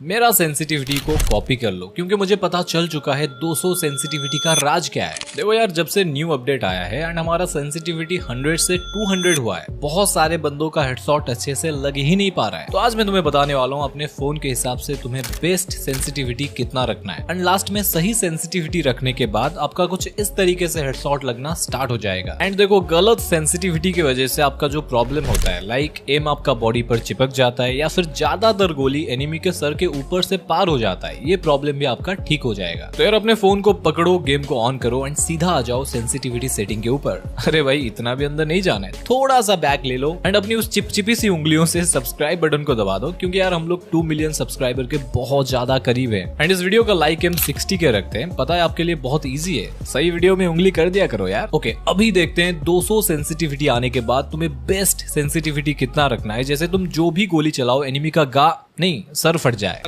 मेरा सेंसिटिविटी को कॉपी कर लो, क्योंकि मुझे पता चल चुका है 200 सेंसिटिविटी का राज क्या है। देखो यार, जब से न्यू अपडेट आया है एंड हमारा सेंसिटिविटी 100 से 200 हुआ है, बहुत सारे बंदों का हेडशॉट अच्छे से लग ही नहीं पा रहा है। तो आज मैं तुम्हें बताने वाला हूँ अपने फोन के हिसाब से तुम्हें बेस्ट सेंसिटिविटी कितना रखना है, एंड लास्ट में सही सेंसिटिविटी रखने के बाद आपका कुछ इस तरीके से हेडशॉट लगना स्टार्ट हो जाएगा। एंड देखो, गलत सेंसिटिविटी की वजह से आपका जो प्रॉब्लम होता है, लाइक एम आपका बॉडी पर चिपक जाता है या फिर ज्यादातर गोली एनिमी के सर के ऊपर से पार हो जाता है, ये प्रॉब्लम भी आपका ठीक हो जाएगा। तो यार अपने फोन को पकड़ो, गेम को ऑन करो एंड सीधा आ जाओ सेंसिटिविटी सेटिंग के ऊपर। अरे भाई, इतना भी अंदर नहीं जाना है, थोड़ा सा बैक ले लो एंड अपनी उस चिपचिपी सी उंगलियों से सब्सक्राइब बटन को दबा दो, क्योंकि यार हम लोग 2 मिलियन सब्सक्राइबर के बहुत ज्यादा करीब है। एंड इस वीडियो का लाइक हम 60 के रखते हैं, पता है आपके लिए बहुत ईजी है, सही वीडियो में उंगली कर दिया करो यार। ओके, अभी देखते हैं 200 सेंसिटिविटी आने के बाद तुम्हें बेस्ट सेंसिटिविटी कितना रखना है, जैसे तुम जो भी गोली चलाओ एनिमी का नहीं सर फट जाए।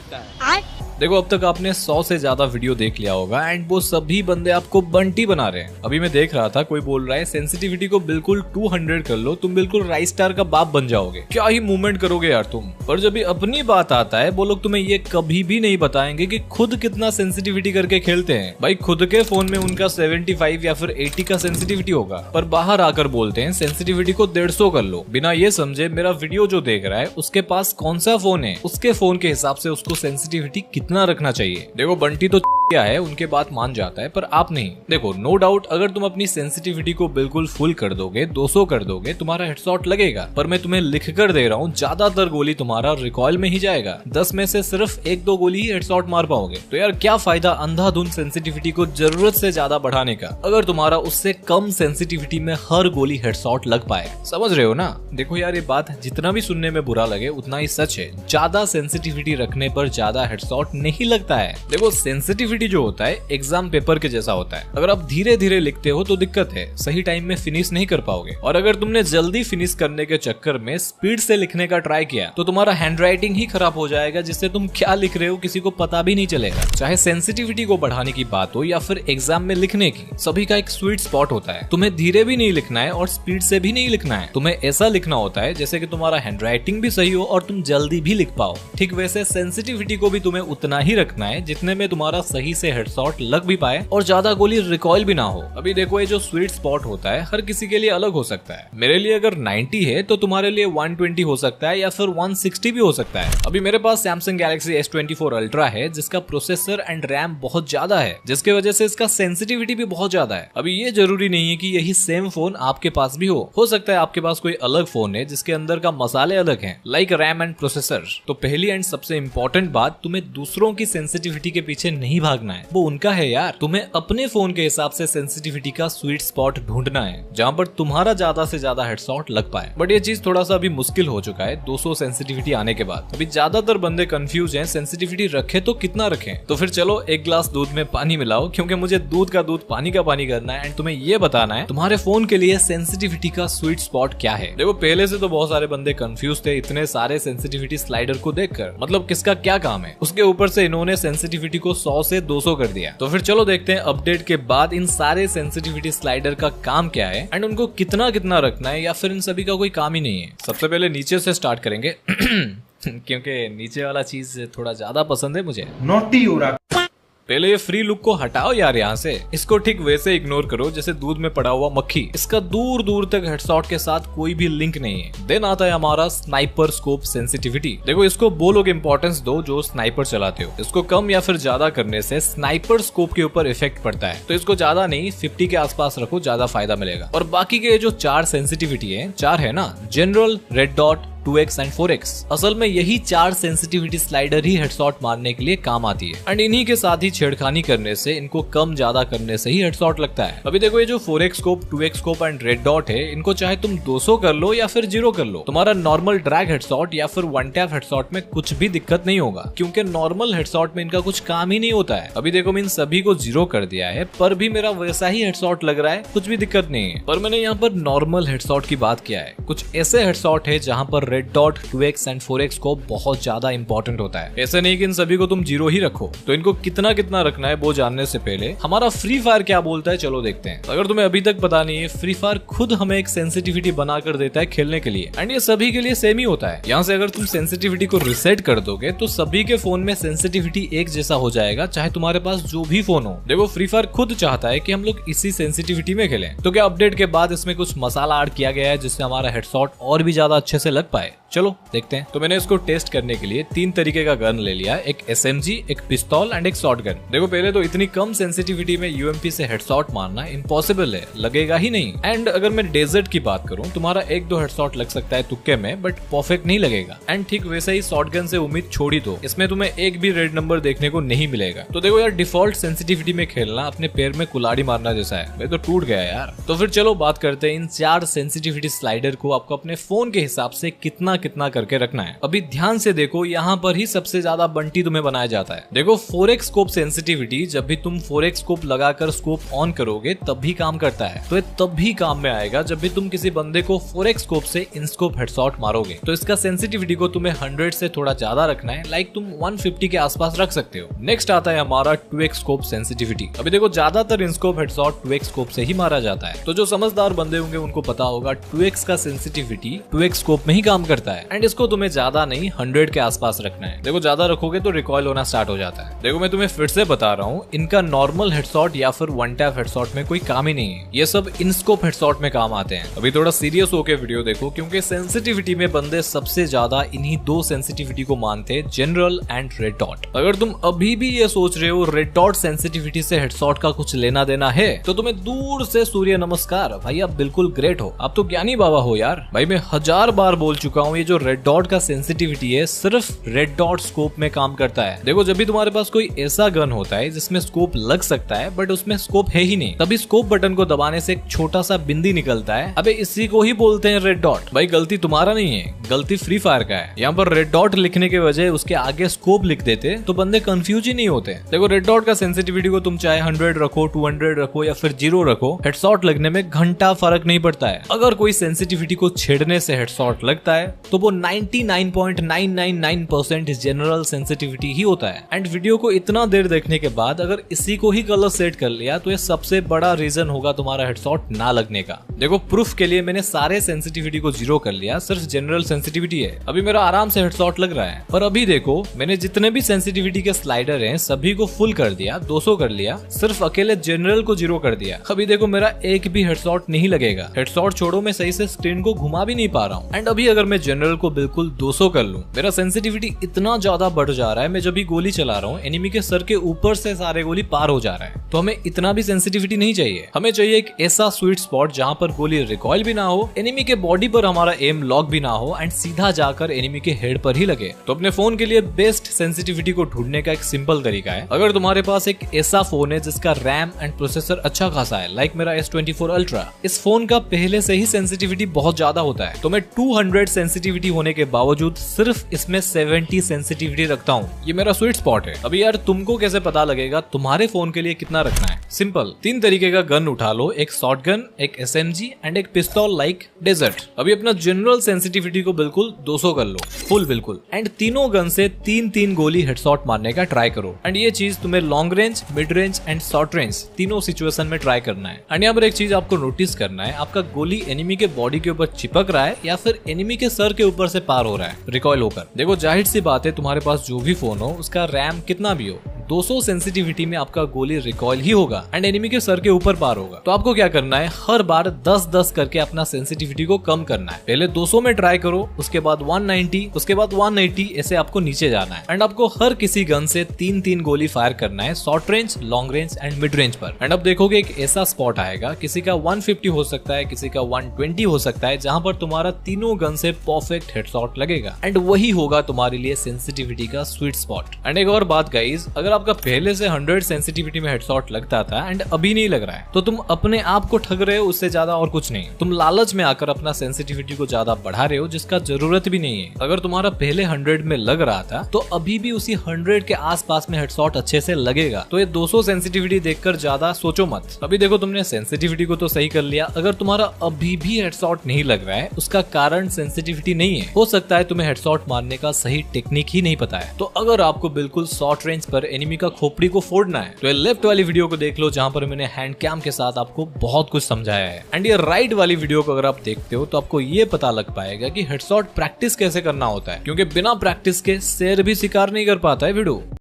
देखो, अब तक आपने 100 से ज्यादा वीडियो देख लिया होगा एंड वो सभी बंदे आपको बंटी बना रहे हैं। अभी मैं देख रहा था, कोई बोल रहा है सेंसिटिविटी को बिल्कुल 200 कर लो, तुम बिल्कुल राइस स्टार का बाप बन जाओगे, क्या ही मूवमेंट करोगे यार तुम। पर जब अपनी बात आता है, वो लोग तुम्हें ये कभी भी नहीं बताएंगे कि खुद कितना सेंसिटिविटी करके खेलते हैं। भाई, खुद के फोन में उनका 75 या फिर 80 का सेंसिटिविटी होगा, पर बाहर आकर बोलते हैं सेंसिटिविटी को 150 कर लो, बिना ये समझे मेरा वीडियो जो देख रहा है उसके पास कौन सा फोन है, उसके फोन के हिसाब से उसको सेंसिटिविटी कितना रखना चाहिए। देखो, बंटी तो क्या है, उनके बात मान जाता है, पर आप नहीं। देखो, नो डाउट अगर तुम अपनी सेंसिटिविटी को बिल्कुल फुल कर दोगे, 200 कर दोगे, तुम्हारा हेडशॉट लगेगा। पर मैं तुम्हें लिख कर दे रहा हूँ, ज्यादातर गोली तुम्हारा रिकॉइल में ही जाएगा, 10 में से सिर्फ 1-2 गोली ही हेडशॉट मार पाओगे। तो यार क्या फायदा अंधाधुंध सेंसिटिविटी को जरूरत से ज्यादा बढ़ाने का, अगर तुम्हारा उससे कम सेंसिटिविटी में हर गोली हेडशॉट लग पाए। समझ रहे हो ना। देखो यार, ये बात जितना भी सुनने में बुरा लगे उतना ही सच है, ज्यादा सेंसिटिविटी रखने पर ज्यादा हेडशॉट नहीं लगता है। देखो, सेंसिटिविटी जो होता है एग्जाम पेपर के जैसा होता है, अगर आप धीरे धीरे लिखते हो तो दिक्कत है, सही टाइम में फिनिश नहीं कर पाओगे। और अगर तुमने जल्दी फिनिश करने के चक्कर में स्पीड से लिखने का ट्राई किया तो तुम्हारा हैंडराइटिंग ही खराब हो जाएगा, जिससे तुम क्या लिख रहे हो किसी को पता भी नहीं चलेगा। चाहे सेंसिटिविटी को बढ़ाने की बात हो या फिर एग्जाम में लिखने की, सभी का एक स्वीट स्पॉट होता है। तुम्हें धीरे भी नहीं लिखना है और स्पीड से भी नहीं लिखना है, तुम्हें ऐसा लिखना होता है जैसे कि तुम्हारा हैंडराइटिंग भी सही हो और तुम जल्दी भी लिख पाओ। ठीक वैसे सेंसिटिविटी को भी तुम्हें उतना ही रखना है जितने में तुम्हारा सही से हेडशॉट लग भी पाए और ज्यादा गोली रिकॉइल भी ना हो। अभी देखो, ये जो स्वीट स्पॉट होता है हर किसी के लिए अलग हो सकता है। मेरे लिए अगर 90 है तो तुम्हारे लिए 120 हो सकता है या फिर 160 भी हो सकता है। अभी मेरे पास सैमसंग गैलेक्सी S24 अल्ट्रा है, जिसका प्रोसेसर एंड रैम बहुत ज्यादा है, जिसके वजह से इसका सेंसिटिविटी भी बहुत ज्यादा है। अभी ये जरूरी नहीं है कि यही सेम फोन आपके पास भी हो सकता है आपके पास कोई अलग फोन है जिसके अंदर का मसाले अलग हैं, लाइक रैम एंड प्रोसेसर। तो पहली एंड सबसे इम्पोर्टेंट बात, तुम्हें दूसरों की सेंसिटिविटी के पीछे नहीं भागना है, वो उनका है यार। तुम्हें अपने फोन के हिसाब से सेंसिटिविटी का स्वीट स्पॉट ढूंढना है, जहां पर तुम्हारा ज्यादा से ज्यादा हेडशॉट लग पाए। बट ये चीज थोड़ा सा अभी मुश्किल हो चुका है 200 सेंसिटिविटी आने के बाद। अभी ज्यादातर बंदे कंफ्यूज हैं, सेंसिटिविटी रखे तो कितना रखें। तो फिर चलो, एक ग्लास दूध में पानी मिलाओ, क्योंकि मुझे दूध का दूध पानी का पानी करना है एंड तुम्हें ये बताना है तुम्हारे फोन के लिए सेंसिटिविटी का स्वीट स्पॉट क्या है। देखो, पहले से तो बहुत सारे बंदे कंफ्यूज थे इतने सारे सेंसिटिविटी स्लाइडर को देखकर, मतलब किसका क्या काम है। उसके ऊपर से इन्होंने सेंसिटिविटी को 100 से 200 कर दिया। तो फिर चलो देखते हैं अपडेट के बाद इन सारे सेंसिटिविटी स्लाइडर का काम क्या है एंड उनको कितना कितना रखना है, या फिर इन सभी का कोई काम ही नहीं है। सबसे पहले नीचे से स्टार्ट करेंगे क्योंकि नीचे वाला चीज थोड़ा ज्यादा पसंद है मुझे। नोटी हो रहा। पहले ये फ्री लुक को हटाओ यार यहाँ से, इसको ठीक वैसे इग्नोर करो जैसे दूध में पड़ा हुआ मक्खी। इसका दूर दूर तक हेडशॉट के साथ कोई भी लिंक नहीं है। देन आता है हमारा स्नाइपर स्कोप सेंसिटिविटी। देखो, इसको वो लोग इंपॉर्टेंस दो जो स्नाइपर चलाते हो। इसको कम या फिर ज्यादा करने से स्नाइपर स्कोप के ऊपर इफेक्ट पड़ता है, तो इसको ज्यादा नहीं 50 के आसपास रखो, ज्यादा फायदा मिलेगा। और बाकी के जो 4 सेंसिटिविटी है, 4 है ना, general, red dot, 2x and 4x, असल में यही 4 सेंसिटिविटी स्लाइडर ही हेडशॉट मारने के लिए काम आती है। एंड इन्हीं के साथ ही छेड़खानी करने से, इनको कम ज्यादा करने से ही हेडशॉट लगता है। अभी देखो, ये जो 4x scope, 2x scope and red dot है, इनको चाहे तुम 200 कर लो या फिर 0 कर लो, तुम्हारा नॉर्मल ड्रैग हेडशॉट या फिर वन टैप हेडशॉट में कुछ भी दिक्कत नहीं होगा, क्योंकि नॉर्मल हेडशॉट में इनका कुछ काम ही नहीं होता है। अभी देखो, मैं इन सभी को 0 कर दिया है, पर भी मेरा वैसा ही हेडशॉट लग रहा है, कुछ भी दिक्कत नहीं है। पर मैंने यहाँ पर नॉर्मल हेडशॉट की बात किया है। कुछ ऐसे हेडशॉट है जहाँ पर red dot, 2x and 4x scope बहुत ज्यादा इंपॉर्टेंट होता है। ऐसा नहीं कि इन सभी को तुम 0 ही रखो। तो इनको कितना कितना रखना है वो जानने से पहले हमारा फ्री फायर क्या बोलता है चलो देखते हैं। अगर तुम्हें अभी तक पता नहीं है, फ्री फायर खुद हमें एक सेंसिटिविटी बना कर देता है खेलने के लिए, एंड ये सभी के लिए सेम ही होता है। यहाँ से अगर तुम सेंसिटिविटी को रिसेट कर दोगे तो सभी के फोन में सेंसिटिविटी एक जैसा हो जाएगा, चाहे तुम्हारे पास जो भी फोन हो। देखो फ्री फायर खुद चाहता है कि हम लोग इसी सेंसिटिविटी में खेलें। तो क्या अपडेट के बाद इसमें कुछ मसाला ऐड किया गया है जिससे हमारा हेडशॉट और भी ज्यादा अच्छे से लग पाए? चलो देखते हैं। तो मैंने इसको टेस्ट करने के लिए 3 तरीके का गन ले लिया, एक SMG, एक पिस्तौल एंड एक शॉटगन। देखो पहले तो इतनी कम सेंसिटिविटी में UMP से हेडशॉट मारना इम्पॉसिबल है, लगेगा ही नहीं। एंड अगर मैं डेजर्ट की बात करूं, तुम्हारा 1-2 हेडशॉट लग सकता है तुक्के में, बट परफेक्ट नहीं लगेगा। एंड ठीक वैसे ही शॉटगन से उम्मीद छोड़ी दो, इसमें तुम्हें एक भी रेड नंबर देखने को नहीं मिलेगा। तो देखो यार, डिफॉल्ट सेंसिटिविटी में खेलना अपने पैर में कुल्हाड़ी मारना जैसा है। मैं तो टूट गया यार। तो फिर चलो बात करते हैं इन 4 सेंसिटिविटी स्लाइडर को आपको अपने फोन के हिसाब से कितना कितना करके रखना है। अभी ध्यान से देखो, यहाँ पर ही सबसे ज्यादा बंटी तुम्हें बनाया जाता है। देखो 4x स्कोप सेंसिटिविटी, जब भी तुम 4x स्कोप लगाकर स्कोप ऑन करोगे तब भी काम करता है। तो ये तब भी काम में आएगा जब भी तुम किसी बंदे को 4x स्कोप से इन स्कोप हेडशॉट मारोगे। तो इसका सेंसिटिविटी को तुम्हें 100 से थोड़ा ज्यादा रखना है, लाइक तुम 150 के आसपास रख सकते हो। नेक्स्ट आता है हमारा 2x स्कोप सेंसिटिविटी। अभी देखो ज्यादातर in scope headshot 2x scope से ही मारा जाता है। तो जो समझदार बंदे होंगे उनको पता होगा 2x का सेंसिटिविटी 2x स्कोप में ही काम करता है। एंड इसको तुम्हें ज्यादा नहीं 100 के आसपास रखना है। देखो ज्यादा रखोगे तो रिकॉइल होना स्टार्ट हो जाता है। देखो मैं तुम्हें फिर से बता रहा हूँ, इनका नॉर्मल हेडशॉट या फिर वन टैप हेडशॉट में कोई काम ही नहीं है। ये सब इन स्कोप हेडशॉट में काम आते हैं। अभी थोड़ा सीरियस होकर वीडियो देखो, क्योंकि सेंसिटिविटी में बंदे सबसे ज्यादा इन्हीं 2 सेंसिटिविटी को मानते हैं, जनरल एंड रेड डॉट। अगर तुम अभी भी ये सोच रहे हो रेड डॉट सेंसिटिविटी से हेडशॉट का कुछ लेना देना है, तो तुम्हें दूर से सूर्य नमस्कार भाई, आप बिल्कुल ग्रेट हो, आप तो ज्ञानी बाबा हो यार। भाई मैं 1000 बार बोल चुका हूँ, ये जो रेड डॉट का सेंसिटिविटी है सिर्फ रेड डॉट स्कोप में काम करता है। देखो जब भी तुम्हारे पास कोई ऐसा गन होता है जिसमें स्कोप लग सकता है बट उसमें स्कोप है ही नहीं, तभी स्कोप बटन को दबाने से एक छोटा सा बिंदी निकलता है। अबे इसी को ही बोलते हैं रेड डॉट। भाई गलती तुम्हारा नहीं है, गलती फ्री फायर का है। यहाँ पर रेड डॉट लिखने के वजह उसके आगे स्कोप लिख देते तो बंदे कंफ्यूज ही नहीं होते। देखो रेड डॉट का सेंसिटिविटी को तुम चाहे 100 रखो, 200 रखो या फिर 0 रखो, हेडशॉट लगने में घंटा फर्क नहीं पड़ता है। अगर कोई सेंसिटिविटी को छेड़ने से हेडशॉट लगता है तो वो 99.999% जनरल सेंसिटिविटी ही होता है। एंड वीडियो को इतना देर देखने के बाद अगर इसी को ही कलर सेट कर लिया तो ये सबसे बड़ा रीजन होगा तुम्हारा हेडशॉट ना लगने का। देखो प्रूफ के लिए मैंने सारे सेंसिटिविटी को 0 कर लिया, सिर्फ जनरल सेंसिटिविटी है। अभी मेरा आराम से हेडशॉट लग रहा है। पर अभी देखो मैंने जितने भी सेंसिटिविटी के स्लाइडर हैं सभी को फुल कर दिया, 200 कर लिया, सिर्फ अकेले जनरल को 0 कर दिया। अभी देखो मेरा एक भी हेडशॉट नहीं लगेगा। हेडशॉट छोड़ो, मैं सही से स्क्रीन को घुमा भी नहीं पा रहा हूँ। एंड अभी अगर मैं जनरल को बिल्कुल 200 कर लूं, मेरा सेंसिटिविटी इतना ज्यादा बढ़ जा रहा है, मैं जब भी गोली चला रहा हूँ एनिमी के सर के ऊपर से सारे गोली पार हो जा रहा है। तो हमें इतना भी सेंसिटिविटी नहीं चाहिए, हमें चाहिए एक ऐसा स्वीट स्पॉट जहाँ पर गोली रिकॉइल भी ना हो, एनिमी के बॉडी पर हमारा एम लॉक भी ना हो एंड सीधा जाकर एनिमी के हेड पर ही लगे। तो अपने फोन के लिए बेस्ट सेंसिटिविटी को ढूंढने का एक सिंपल तरीका है, अगर तुम्हारे पास एक ऐसा फोन है जिसका रैम एंड प्रोसेसर अच्छा खासा है, लाइक मेरा S24 अल्ट्रा, इस फोन का पहले से ही सेंसिटिविटी बहुत ज्यादा होता है, तो मैं 200 सेंसिटिविटी होने के बावजूद सिर्फ इसमें 70 सेंसिटिविटी रखता हूँ। ये मेरा स्वीट स्पॉट है। अभी यार तुमको कैसे पता लगेगा तुम्हारे फोन के लिए कितना रखना है? सिंपल, 3 तरीके का गन उठा लो, एक शॉटगन, एक SMG एंड एक पिस्तौल लाइक डेजर्ट। अभी अपना जनरल सेंसिटिविटी को बिल्कुल 200 कर लो, फुल बिल्कुल, एंड तीनों गन से 3-3 गोली हेडशॉट मारने का ट्राई करो। एंड ये चीज तुम्हें long range, mid range and short range तीनों सिचुएशन में ट्राई करना है। एंड यहाँ पर एक चीज आपको नोटिस करना है, आपका गोली एनिमी के बॉडी के ऊपर चिपक रहा है या फिर एनिमी के सर के ऊपर से पार हो रहा है रिकॉइल होकर। देखो जाहिर सी बात है, तुम्हारे पास जो भी फोन हो उसका रैम कितना भी हो, 200 सेंसिटिविटी में आपका गोली रिकॉइल ही होगा एंड एनिमी के सर के ऊपर पार होगा। तो आपको क्या करना है, हर बार 10-10 करके अपना सेंसिटिविटी को कम करना है। पहले 200 में ट्राई करो, उसके बाद 190, उसके बाद 180, ऐसे आपको नीचे जाना है। एंड आपको हर किसी गन से 3-3 गोली फायर करना है, short range, long range and mid range पर। एंड अब देखोगे एक ऐसा स्पॉट आएगा, किसी का 150 हो सकता है, किसी का 120 हो सकता है, जहां पर तुम्हारा तीनों गन से परफेक्ट हेडशॉट लगेगा। एंड वही होगा तुम्हारे लिए सेंसिटिविटी का स्वीट स्पॉट। एंड एक और बात गाइस, अगर आपका पहले से 100 सेंसिटिविटी में हेडशॉट लगता था एंड अभी नहीं लग रहा है तो तुम अपने आप को ठग रहे हो, उससे ज्यादा और कुछ नहीं। तुम लालच में आकर अपना सेंसिटिविटी को ज्यादा बढ़ा रहे हो जिसका जरूरत भी नहीं है। अगर तुम्हारा पहले 100 में लग रहा था तो अभी भी उसी 100 के आसपास में हेडशॉट अच्छे से लगेगा। तो ये 200 सेंसिटिविटी देखकर ज्यादा सोचो मत। अभी देखो तुमने सेंसिटिविटी को तो सही कर लिया, अगर तुम्हारा अभी भी हेडशॉट नहीं लग रहा है उसका कारण सेंसिटिविटी नहीं है। हो सकता है तुम्हें हेडशॉट मारने का सही टेक्निक ही नहीं पता है। तो अगर आपको बिल्कुल शॉर्ट रेंज पर एनिमी का खोपड़ी को फोड़ना है तो ये लेफ्ट वाली वीडियो को देख लो जहां पर मैंने हैंड कैम के साथ आपको बहुत कुछ समझाया है। एंड ये राइट वाली वीडियो को अगर आप देखते हो तो आपको ये पता लग पाएगा कि हेडशॉट प्रैक्टिस कैसे करना होता है, क्योंकि बिना प्रैक्टिस के शेर भी शिकार नहीं कर पाता है वीडियो।